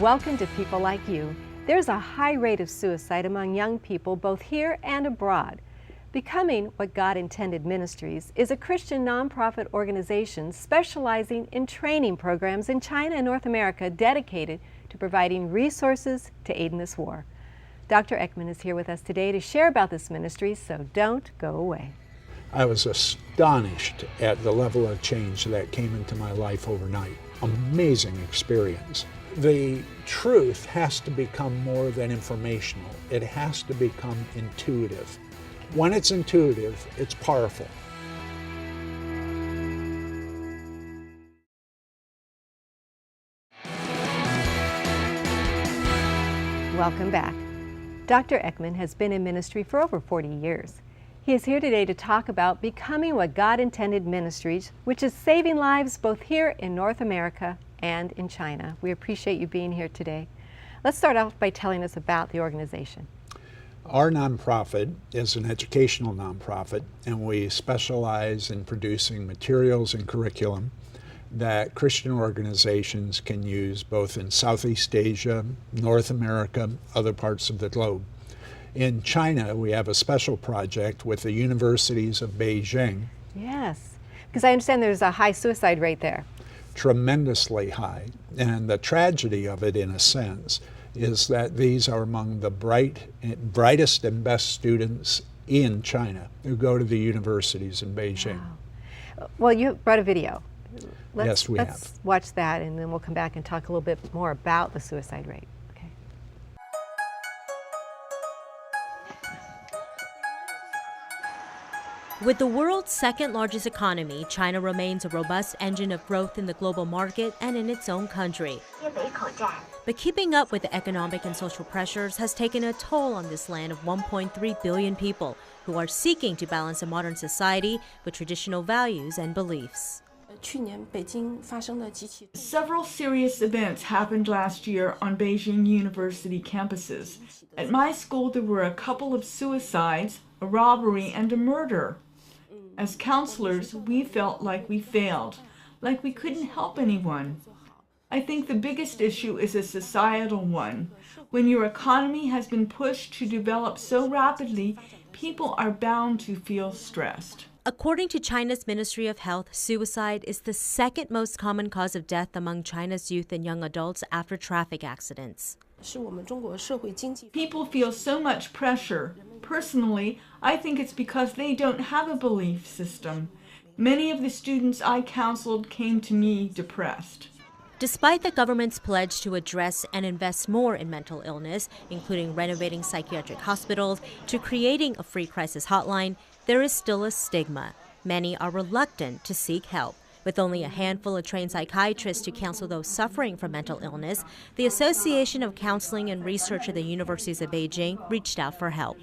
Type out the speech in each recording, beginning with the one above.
welcome to People Like You. There's a high rate of suicide among young people both here and abroad. Becoming What God Intended Ministries is a Christian nonprofit organization specializing in training programs in China and North America dedicated to providing resources to aid in this war. Dr. Eckman is here with us today to share about this ministry, so don't go away. I was astonished at the level of change that came into my life overnight. Amazing experience. The truth has to become more than informational. It has to become intuitive. When it's intuitive, it's powerful. Welcome back. Dr. Eckman has been in ministry for over 40 years. He is here today to talk about Becoming What God Intended Ministries, which is saving lives both here in North America and in China. We appreciate you being here today. Let's start off by telling us about the organization. Our nonprofit is an educational nonprofit, and we specialize in producing materials and curriculum that Christian organizations can use both in Southeast Asia, North America, other parts of the globe. In China, we have a special project with the universities of Beijing. Yes, because I understand there's a high suicide rate there. Tremendously high. And the tragedy of it, in a sense, is that these are among the brightest and best students in China who go to the universities in Beijing. Wow. Well, you brought a video. Yes, we have. Let's watch that, and then we'll come back and talk a little bit more about the suicide rate. Okay. With the world's second largest economy, China remains a robust engine of growth in the global market and in its own country. But keeping up with the economic and social pressures has taken a toll on this land of 1.3 billion people who are seeking to balance a modern society with traditional values and beliefs. Several serious events happened last year on Beijing University campuses. At my school, there were a couple of suicides, a robbery, and a murder. As counselors, we felt like we failed, like we couldn't help anyone. I think the biggest issue is a societal one. When your economy has been pushed to develop so rapidly, people are bound to feel stressed. According to China's Ministry of Health, suicide is the second most common cause of death among China's youth and young adults after traffic accidents. People feel so much pressure. Personally, I think it's because they don't have a belief system. Many of the students I counseled came to me depressed. Despite the government's pledge to address and invest more in mental illness, including renovating psychiatric hospitals to creating a free crisis hotline, there is still a stigma. Many are reluctant to seek help. With only a handful of trained psychiatrists to counsel those suffering from mental illness, the Association of Counseling and Research at the Universities of Beijing reached out for help.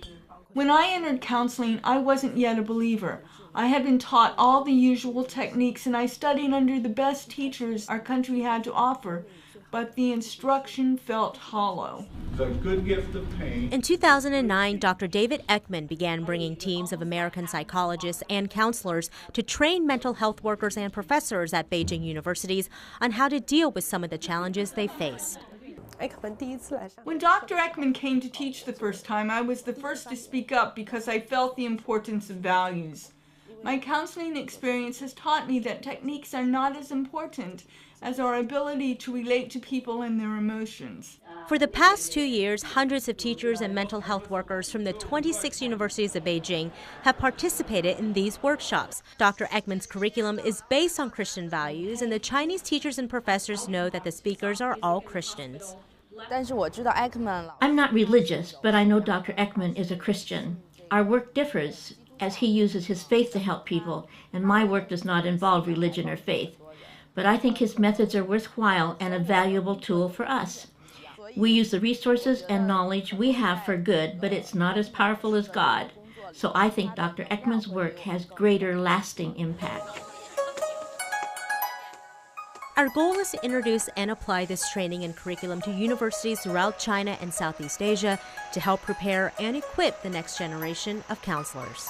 When I entered counseling, I wasn't yet a believer. I had been taught all the usual techniques, and I studied under the best teachers our country had to offer, but the instruction felt hollow. The good gift of pain. In 2009, Dr. David Eckman began bringing teams of American psychologists and counselors to train mental health workers and professors at Beijing Universities on how to deal with some of the challenges they faced. When Dr. Eckman came to teach the first time, I was the first to speak up because I felt the importance of values. My counseling experience has taught me that techniques are not as important as our ability to relate to people and their emotions. For the past 2 years, hundreds of teachers and mental health workers from the 26 universities of Beijing have participated in these workshops. Dr. Eckman's curriculum is based on Christian values, and the Chinese teachers and professors know that the speakers are all Christians. I'm not religious, but I know Dr. Eckman is a Christian. Our work differs as he uses his faith to help people, and my work does not involve religion or faith. But I think his methods are worthwhile and a valuable tool for us. We use the resources and knowledge we have for good, but it's not as powerful as God. So I think Dr. Eckman's work has greater lasting impact. Our goal is to introduce and apply this training and curriculum to universities throughout China and Southeast Asia to help prepare and equip the next generation of counselors.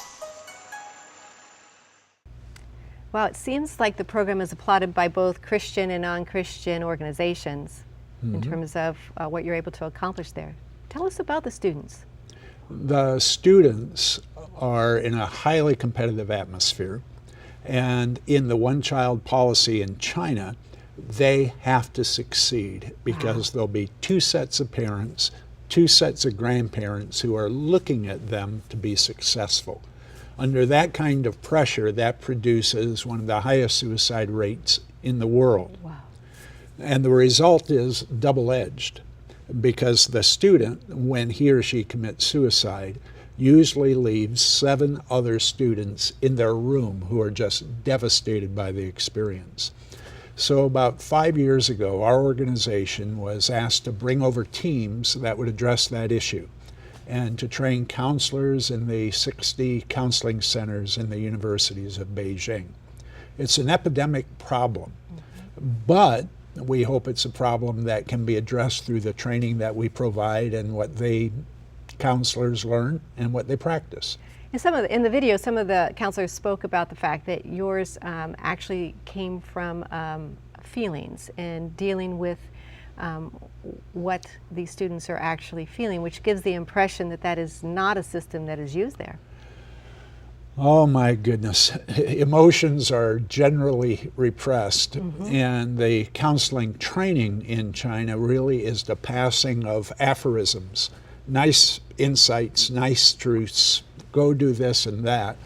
Well, it seems like the program is applauded by both Christian and non-Christian organizations. in terms of what you're able to accomplish there. Tell us about the students. The students are in a highly competitive atmosphere, and in the one-child policy in China, they have to succeed because there'll be two sets of parents, two sets of grandparents who are looking at them to be successful. Under that kind of pressure, that produces one of the highest suicide rates in the world. Wow. And the result is double-edged, because the student, when he or she commits suicide, usually leaves 7 other students in their room who are just devastated by the experience. So about 5 years ago, our organization was asked to bring over teams that would address that issue and to train counselors in the 60 counseling centers in the universities of Beijing. It's an epidemic problem, but we hope it's a problem that can be addressed through the training that we provide and what they counselors learn and what they practice. And in the video, some of the counselors spoke about the fact that yours actually came from feelings and dealing with what these students are actually feeling, which gives the impression that that is not a system that is used there. Oh my goodness. Emotions are generally repressed, and the counseling training in China really is the passing of aphorisms, nice insights, nice truths, go do this and that,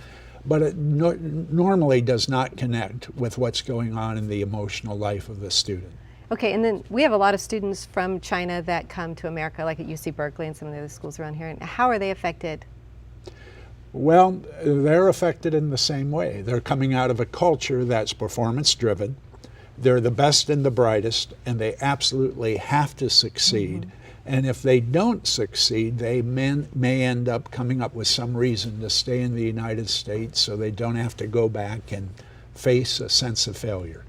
but it normally does not connect with what's going on in the emotional life of the student. Okay, and then we have a lot of students from China that come to America, like at UC Berkeley and some of the other schools around here. And how are they affected? Well, they're affected in the same way. They're coming out of a culture that's performance-driven. They're the best and the brightest, and they absolutely have to succeed. And if they don't succeed, they may end up coming up with some reason to stay in the United States so they don't have to go back and face a sense of failure.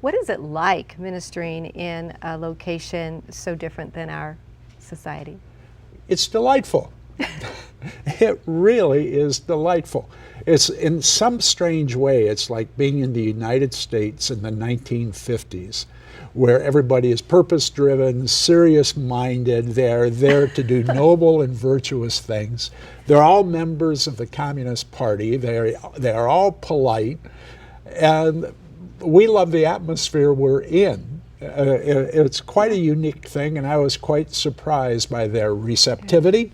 What is it like ministering in a location so different than our society? It's delightful. It really is delightful. It's in some strange way, it's like being in the United States in the 1950s, where everybody is purpose-driven, serious-minded. They're there to do noble and virtuous things. They're all members of the Communist Party. They're all polite, and we love the atmosphere we're in. It's quite a unique thing, and I was quite surprised by their receptivity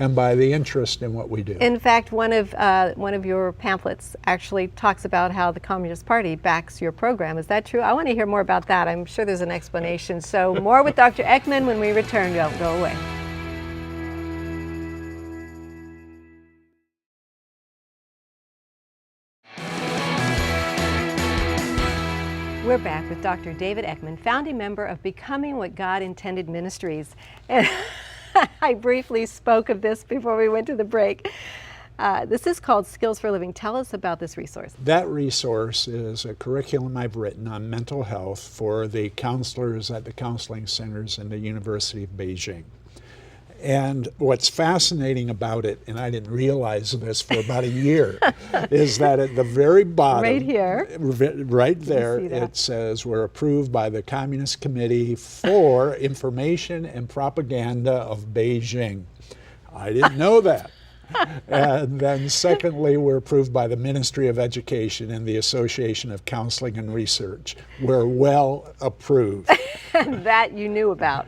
and by the interest in what we do. In fact, one of your pamphlets actually talks about how the Communist Party backs your program. Is that true? I want to hear more about that. I'm sure there's an explanation. So more with Dr. Eckman when we return. Don't go away. We're back with Dr. David Eckman, founding member of Becoming What God Intended Ministries. And I briefly spoke of this before we went to the break. This is called Skills for Living. Tell us about this resource. That resource is a curriculum I've written on mental health for the counselors at the counseling centers in the University of Beijing. And what's fascinating about it, and I didn't realize this for about a year, is that at the very bottom, right here, right there, it says we're approved by the Communist Committee for Information and Propaganda of Beijing. I didn't know that. And then secondly, we're approved by the Ministry of Education and the Association of Counseling and Research. We're well approved. That you knew about.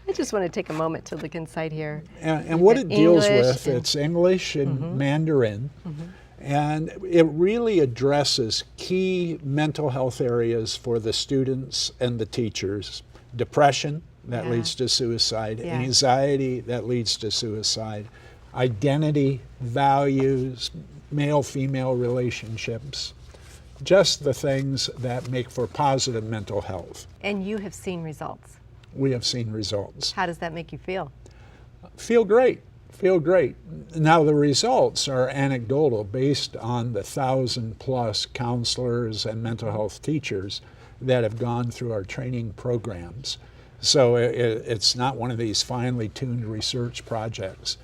I just want to take a moment to look inside here. And what it deals with, and it's English and Mandarin, and it really addresses key mental health areas for the students and the teachers. Depression, that leads to suicide. Anxiety, that leads to suicide. Identity, values, male-female relationships. Just the things that make for positive mental health. And you have seen results. We have seen results. How does that make you feel? Feel great. Feel great. Now the results are anecdotal based on the 1,000+ counselors and mental health teachers that have gone through our training programs. So it's not one of these finely tuned research projects,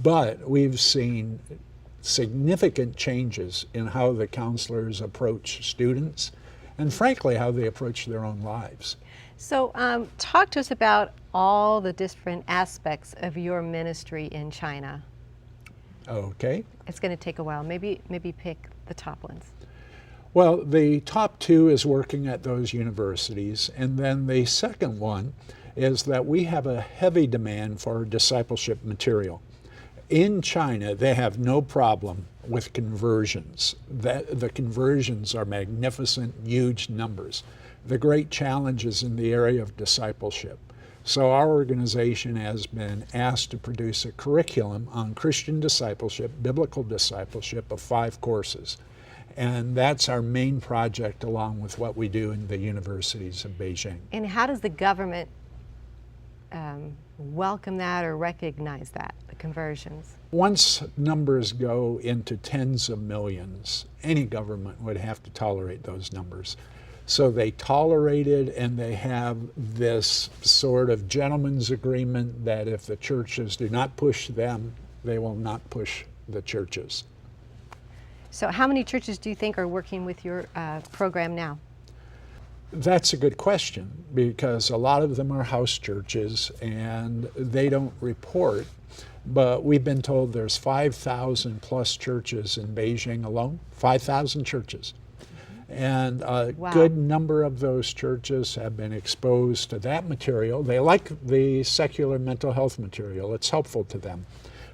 but we've seen significant changes in how the counselors approach students and frankly how they approach their own lives. So talk to us about all the different aspects of your ministry in China. Okay. It's going to take a while. Maybe pick the top ones. Well, the top two is working at those universities, and then the second one is that we have a heavy demand for discipleship material. In China, they have no problem with conversions. The conversions are magnificent, huge numbers. The great challenge is in the area of discipleship. So our organization has been asked to produce a curriculum on Christian discipleship, biblical discipleship of 5 courses. And that's our main project along with what we do in the universities of Beijing. And how does the government welcome that or recognize that, the conversions? Once numbers go into tens of millions, any government would have to tolerate those numbers. So they tolerate it, and they have this sort of gentleman's agreement that if the churches do not push them, they will not push the churches. So how many churches do you think are working with your program now? That's a good question, because a lot of them are house churches and they don't report, but we've been told there's 5,000 plus churches in Beijing alone, 5,000 churches. And a good number of those churches have been exposed to that material. They like the secular mental health material. It's helpful to them.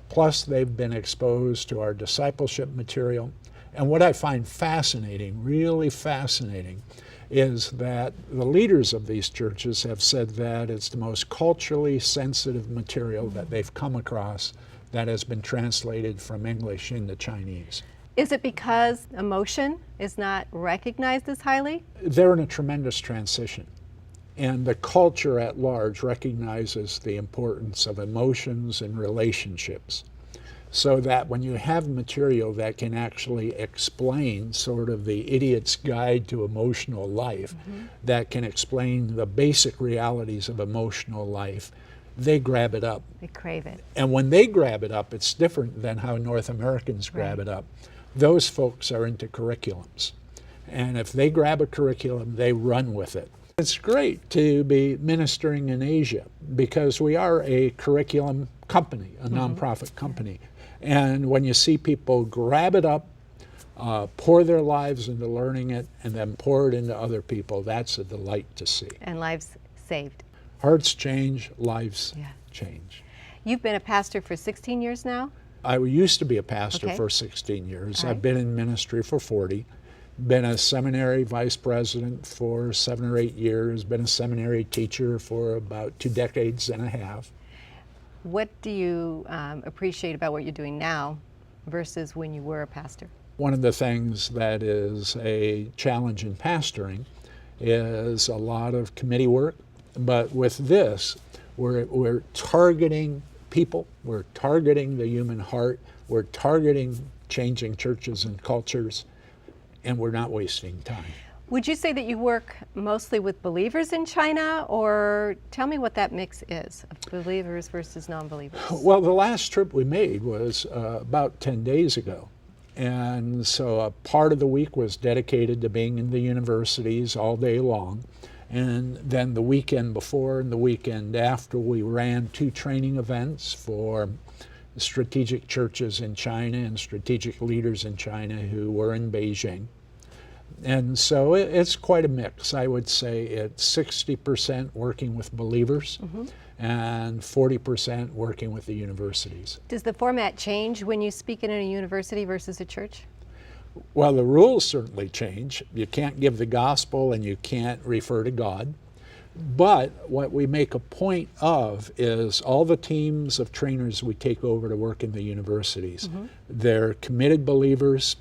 Plus, they've been exposed to our discipleship material. And what I find fascinating, really fascinating, is that the leaders of these churches have said that it's the most culturally sensitive material that they've come across that has been translated from English into Chinese. Is it because emotion is not recognized as highly? They're in a tremendous transition. And the culture at large recognizes the importance of emotions and relationships. So that when you have material that can actually explain sort of the idiot's guide to emotional life, that can explain the basic realities of emotional life, they grab it up. They crave it. And when they grab it up, it's different than how North Americans grab it up. Those folks are into curriculums. And if they grab a curriculum, they run with it. It's great to be ministering in Asia because we are a curriculum company, a nonprofit company. And when you see people grab it up, pour their lives into learning it, and then pour it into other people, that's a delight to see. And lives saved. Hearts change, lives change. You've been a pastor for 16 years now? I used to be a pastor for 16 years. I've been in ministry for 40. Been a seminary vice president for 7 or 8 years. Been a seminary teacher for about 2 decades and a half. What do you appreciate about what you're doing now versus when you were a pastor? One of the things that is a challenge in pastoring is a lot of committee work. But with this, we're targeting people, we're targeting the human heart, we're targeting changing churches and cultures, and we're not wasting time. Would you say that you work mostly with believers in China, or tell me what that mix is of believers versus non-believers? Well, the last trip we made was about 10 days ago. And so a part of the week was dedicated to being in the universities all day long. And then the weekend before and the weekend after, we ran 2 training events for strategic churches in China and strategic leaders in China who were in Beijing. And so it's quite a mix. I would say it's 60% working with believers and 40% working with the universities. Does the format change when you speak in a university versus a church? Well, the rules certainly change. You can't give the gospel and you can't refer to God. But what we make a point of is all the teams of trainers we take over to work in the universities. They're committed believers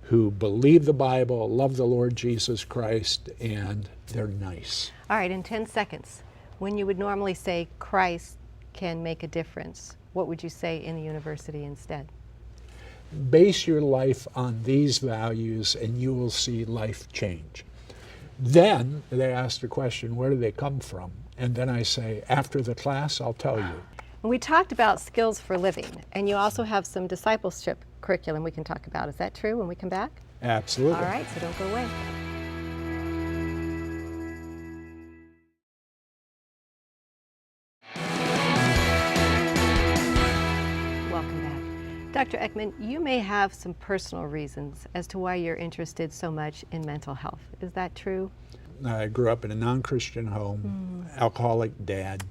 who believe the Bible, love the Lord Jesus Christ, and they're nice. All right, in 10 seconds, when you would normally say Christ can make a difference, what would you say in the university instead? Base your life on these values and you will see life change. Then they ask the question, where do they come from? And then I say, after the class, I'll tell you. We talked about skills for living, and you also have some discipleship curriculum we can talk about. Is that true when we come back? Absolutely. All right, so don't go away. Dr. Eckman, you may have some personal reasons as to why you're interested so much in mental health. Is that true? I grew up in a non-Christian home, alcoholic dad,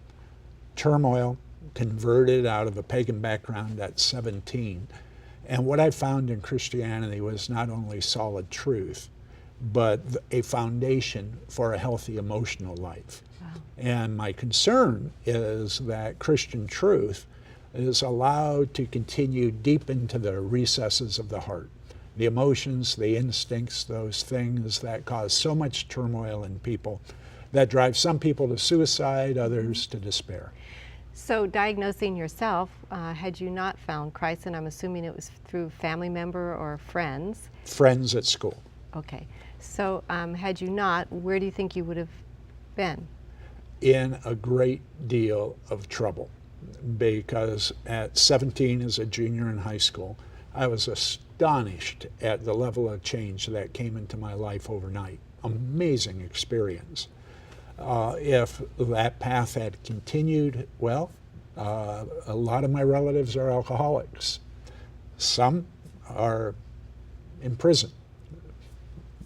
turmoil, converted out of a pagan background at 17. And what I found in Christianity was not only solid truth, but a foundation for a healthy emotional life. Wow. And my concern is that Christian truth is allowed to continue deep into the recesses of the heart. The emotions, the instincts, those things that cause so much turmoil in people, that drive some people to suicide, others to despair. So diagnosing yourself, had you not found Christ, and I'm assuming it was through family member or friends? Friends at school. Okay. So had you not, where do you think you would have been? In a great deal of trouble, because at 17 as a junior in high school, I was astonished at the level of change that came into my life overnight. Amazing experience. If that path had continued, well, a lot of my relatives are alcoholics. Some are in prison.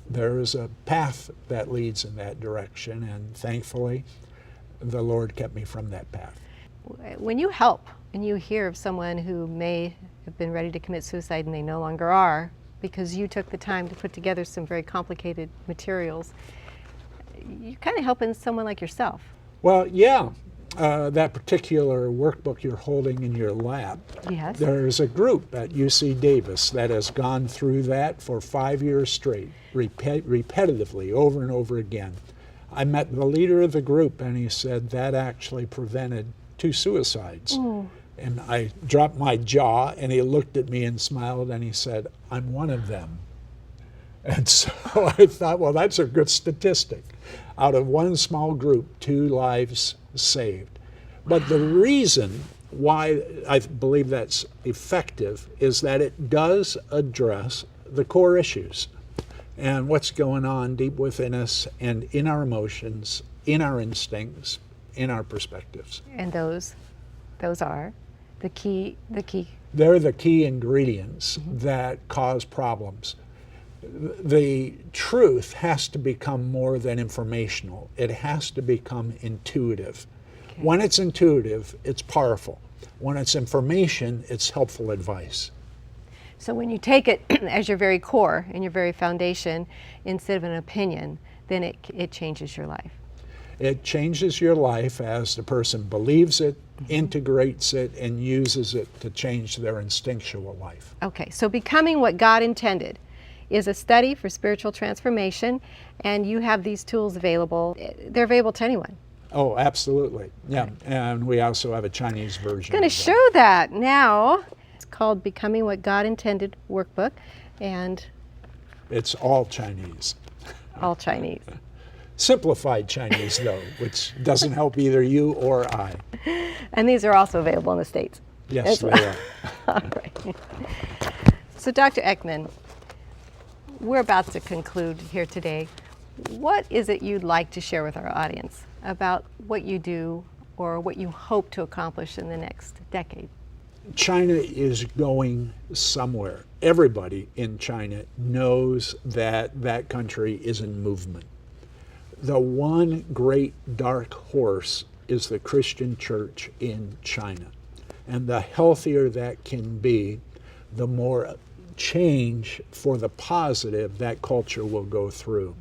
There is a path that leads in that direction, and thankfully, the Lord kept me from that path. When you help and you hear of someone who may have been ready to commit suicide and they no longer are, because you took the time to put together some very complicated materials, you're kind of helping someone like yourself. Well, yeah. That particular workbook you're holding in your lap, yes. There's a group at UC Davis that has gone through that for 5 years straight, repetitively, over and over again. I met the leader of the group, and he said that actually prevented 2 suicides. Ooh. And I dropped my jaw, and he looked at me and smiled, and he said, "I'm one of them." And so I thought, well, that's a good statistic. Out of one small group, 2 lives saved. But the reason why I believe that's effective is that it does address the core issues and what's going on deep within us and in our emotions, in our instincts, in our perspectives. And those are the key. They're the key ingredients that cause problems. The truth has to become more than informational. It has to become intuitive. Okay. When it's intuitive, it's powerful. When it's information, it's helpful advice. So when you take it as your very core and your very foundation, instead of an opinion, then it changes your life. It changes your life as the person believes it, integrates it, and uses it to change their instinctual life. Okay, so becoming what God intended is a study for spiritual transformation, and you have these tools available. They're available to anyone. Oh, absolutely. Yeah, okay. And we also have a Chinese version. I'm going to show that now. It's called Becoming What God Intended Workbook, and it's all Chinese. All Chinese. Simplified Chinese, though, which doesn't help either you or I. And these are also available in the States. Yes, they are. All right. So, Dr. Eckman, we're about to conclude here today. What is it you'd like to share with our audience about what you do or what you hope to accomplish in the next decade? China is going somewhere. Everybody in China knows that that country is in movement. The one great dark horse is the Christian church in China. And the healthier that can be, the more change for the positive that culture will go through.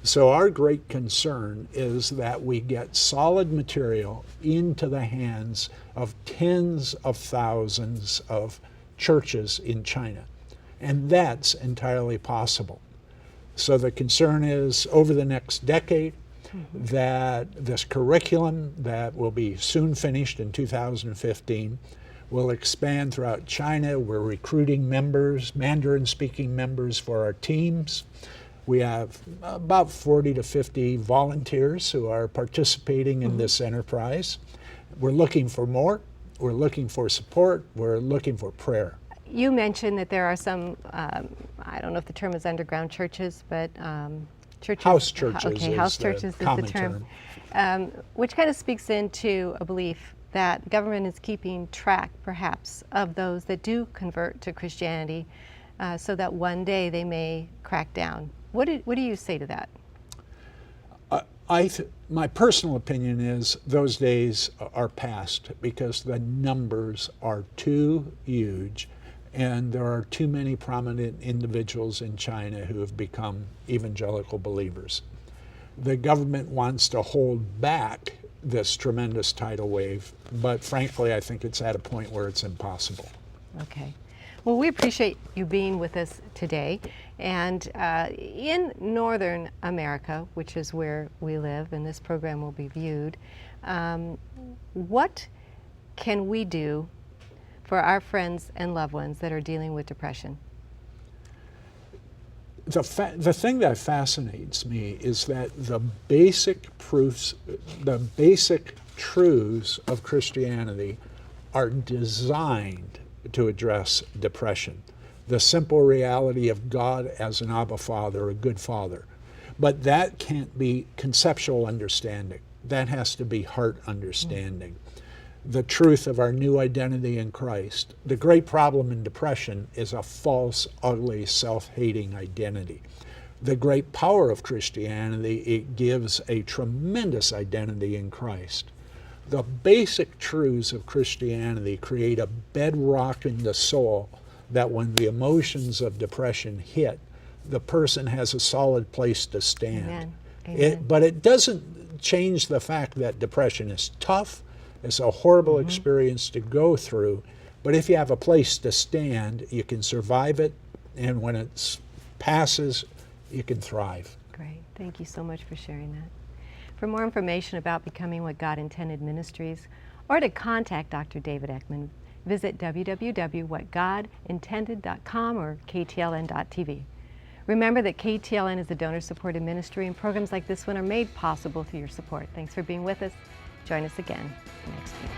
So our great concern is that we get solid material into the hands of tens of thousands of churches in China. And that's entirely possible. So the concern is over the next decade that this curriculum that will be soon finished in 2015 will expand throughout China. We're recruiting members, Mandarin-speaking members for our teams. We have about 40 to 50 volunteers who are participating in this enterprise. We're looking for more. We're looking for support. We're looking for prayer. You mentioned that there are some, I don't know if the term is underground churches, but churches. House churches. Okay, house churches is the term. Which kind of speaks into a belief that the government is keeping track, perhaps, of those that do convert to Christianity so that one day they may crack down. What do you say to that? My personal opinion is those days are past because the numbers are too huge and there are too many prominent individuals in China who have become evangelical believers. The government wants to hold back this tremendous tidal wave, but frankly, I think it's at a point where it's impossible. Okay. Well, we appreciate you being with us today. And in Northern America, which is where we live and this program will be viewed, what can we do for our friends and loved ones that are dealing with depression? The thing that fascinates me is that the basic proofs, the basic truths of Christianity are designed to address depression. The simple reality of God as an Abba Father, a good Father. But that can't be conceptual understanding. That has to be heart understanding. The truth of our new identity in Christ. The great problem in depression is a false, ugly, self-hating identity. The great power of Christianity, it gives a tremendous identity in Christ. The basic truths of Christianity create a bedrock in the soul that when the emotions of depression hit, the person has a solid place to stand. Amen. Amen. But it doesn't change the fact that depression is tough. It's a horrible experience to go through. But if you have a place to stand, you can survive it. And when it passes, you can thrive. Great. Thank you so much for sharing that. For more information about Becoming What God Intended Ministries, or to contact Dr. David Eckman, visit www.whatgodintended.com or ktln.tv. Remember that KTLN is a donor-supported ministry, and programs like this one are made possible through your support. Thanks for being with us. Join us again next week.